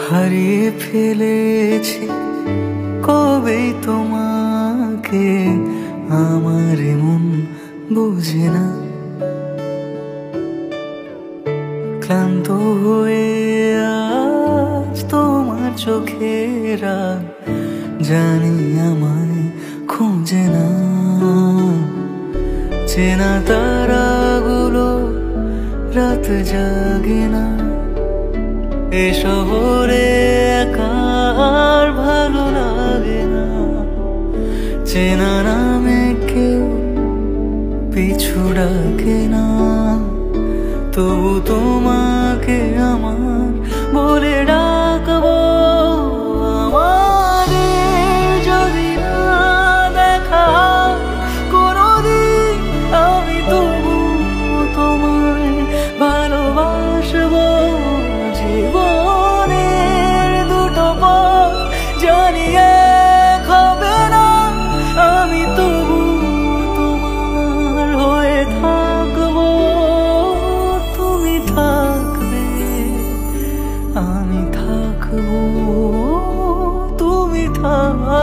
হারিয়ে ফেলেছি কবেই তোমাকে, আমার মন বুঝে না। ক্লান্ত হয়ে আজ তোমার চোখেরা জানি আমায় খুঁজে না। চেনা তারাগুলো রাত জাগে না, এ শহরে একার ভালো লাগে না। চেনা নামে কেউ পিছু ডাকে না, তবু তোমাকে আমার বলে ডাকবো। আমাদের যদি না দেখা কোনোদিন, আমি তবু তোমায় ভালোবাসবো। জীবনের দুটো পথ জানি এক হবে না, আমি তবু তোমার হয়ে থাকবো। তুমি থাকবে, আমি থাকবো, তুমি থাকবে।